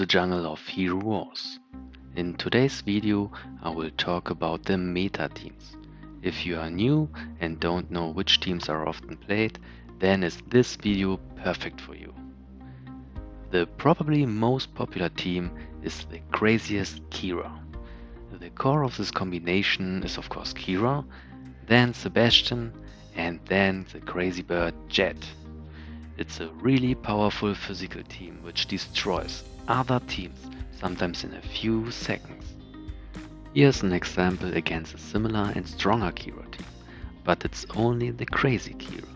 the jungle of Hero Wars. In today's video, I will talk about the meta teams. If you are new and don't know which teams are often played, then is this video perfect for you. The probably most popular team is the craziest Kira. The core of this combination is of course Kira, then Sebastian, and then the crazy bird Jet. It's a really powerful physical team which destroys other teams, sometimes in a few seconds. Here's an example against a similar and stronger Kira team, but it's only the crazy Kira.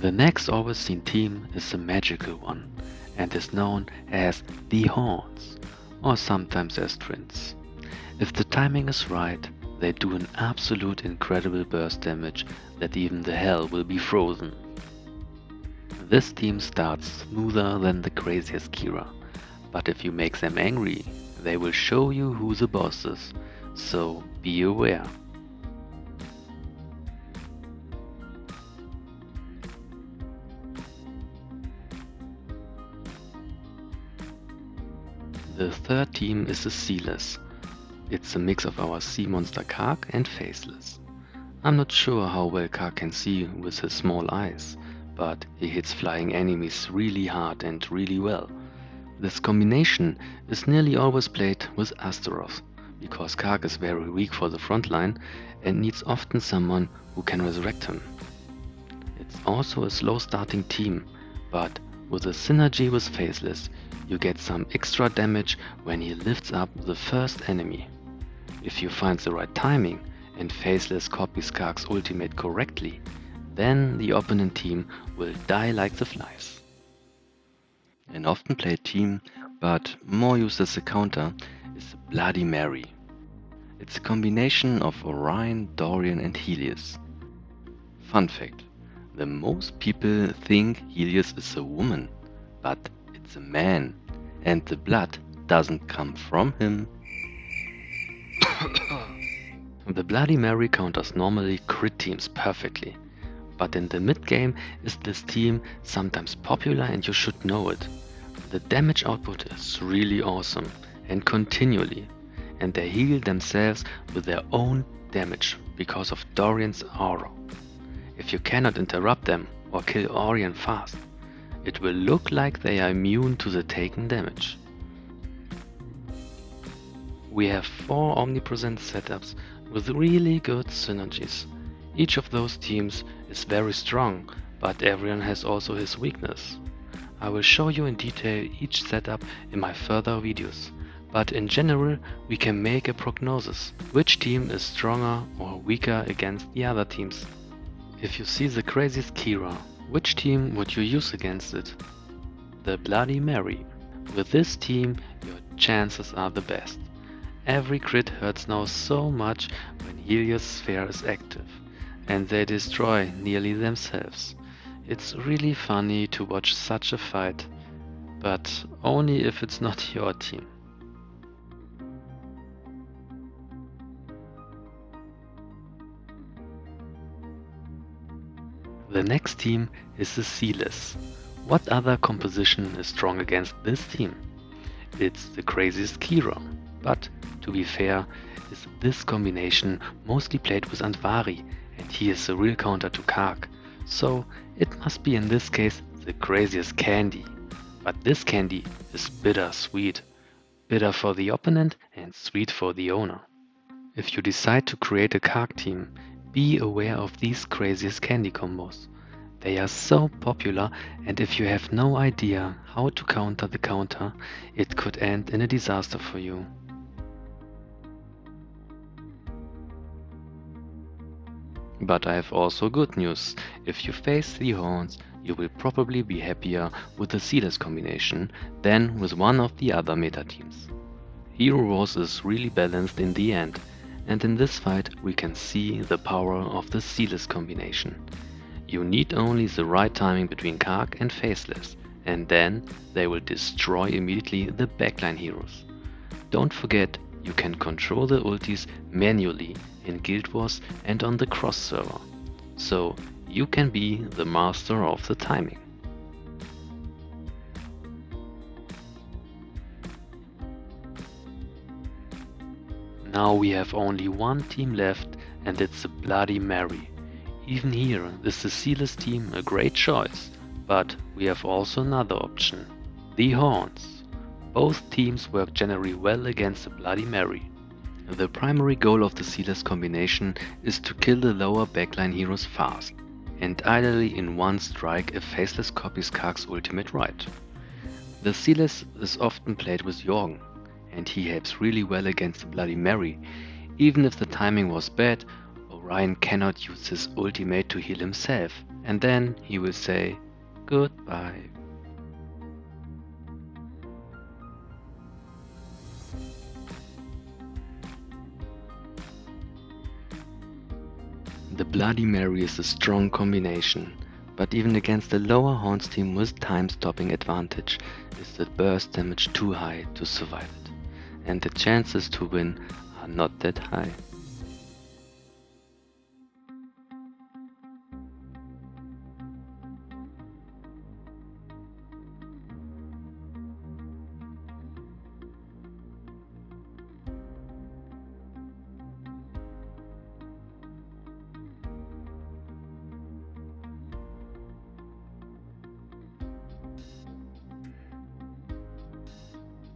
The next always seen team is a magical one and is known as the Horns, or sometimes as Twins. If the timing is right, they do an absolute incredible burst damage that even the hell will be frozen. This team starts smoother than the craziest Kira, but if you make them angry, they will show you who the boss is, so be aware. The third team is the Sealess. It's a mix of our sea monster Kark and Faceless. I'm not sure how well Kark can see with his small eyes, but he hits flying enemies really hard and really well. This combination is nearly always played with Astaroth, because Kark is very weak for the front line and needs often someone who can resurrect him. It's also a slow starting team, but with a synergy with Faceless, you get some extra damage when he lifts up the first enemy. If you find the right timing and Faceless copies Kark's ultimate correctly, then the opponent team will die like the flies. An often played team, but more used as a counter, is Bloody Mary. It's a combination of Orion, Dorian and Helios. Fun fact, the most people think Helios is a woman, but it's a man, and the blood doesn't come from him. The Bloody Mary counters normally crit teams perfectly, but in the mid game is this team sometimes popular and you should know it. The damage output is really awesome and continually, and they heal themselves with their own damage because of Dorian's aura. If you cannot interrupt them or kill Orion fast, it will look like they are immune to the taken damage. We have 4 omnipresent setups with really good synergies. Each of those teams is very strong, but everyone has also his weakness. I will show you in detail each setup in my further videos, but in general we can make a prognosis which team is stronger or weaker against the other teams. If you see the craziest Kira, which team would you use against it? The Bloody Mary. With this team your chances are the best. Every crit hurts now so much when Helios Sphere is active, and they destroy nearly themselves. It's really funny to watch such a fight, but only if it's not your team. The next team is the Sealess. What other composition is strong against this team? It's the craziest Kira, but to be fair, is this combination mostly played with Andvari, and he is a real counter to Kark, so it must be in this case the craziest Candy. But this Candy is bitter sweet, bitter for the opponent and sweet for the owner. If you decide to create a Kark team, be aware of these craziest Candy combos. They are so popular, and if you have no idea how to counter the counter, it could end in a disaster for you. But I have also good news. If you face the Horns, you will probably be happier with the Sealess combination than with one of the other meta teams. Hero Wars is really balanced in the end, and in this fight we can see the power of the Sealess combination. You need only the right timing between Kark and Faceless, and then they will destroy immediately the backline heroes. Don't forget, you can control the ultis manually in Guild Wars and on the Cross server. So you can be the master of the timing. Now we have only one team left, and it's the Bloody Mary. Even here is the Sealess team a great choice, but we have also another option, the Horns. Both teams work generally well against the Bloody Mary. The primary goal of the Sealess combination is to kill the lower backline heroes fast, and ideally in one strike if Faceless copies Kark's ultimate right. The Sealess is often played with Jorgen, and he helps really well against the Bloody Mary. Even if the timing was bad, Orion cannot use his ultimate to heal himself, and then he will say goodbye. The Bloody Mary is a strong combination, but even against the lower Horns team with time-stopping advantage is the burst damage too high to survive it, and the chances to win are not that high.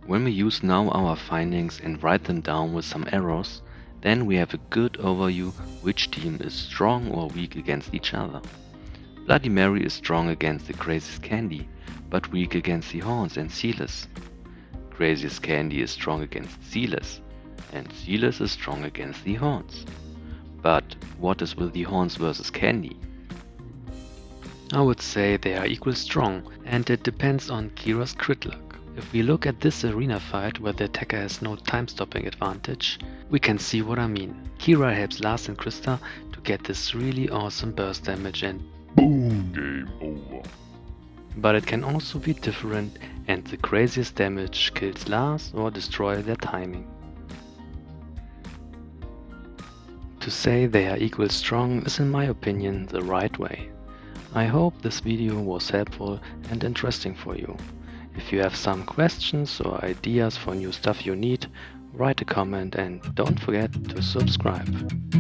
When we use now our findings and write them down with some arrows, then we have a good overview which team is strong or weak against each other. Bloody Mary is strong against the Craziest Candy, but weak against the Horns and Sealess. Craziest Candy is strong against Sealess, and Sealess is strong against the Horns. But what is with the Horns versus Candy? I would say they are equal strong, and it depends on Kira's crit luck. If we look at this arena fight where the attacker has no time-stopping advantage, we can see what I mean. Kira helps Lars and Krista to get this really awesome burst damage and boom! Game over. But it can also be different and the craziest damage kills Lars or destroys their timing. To say they are equal strong is in my opinion the right way. I hope this video was helpful and interesting for you. If you have some questions or ideas for new stuff you need, write a comment and don't forget to subscribe.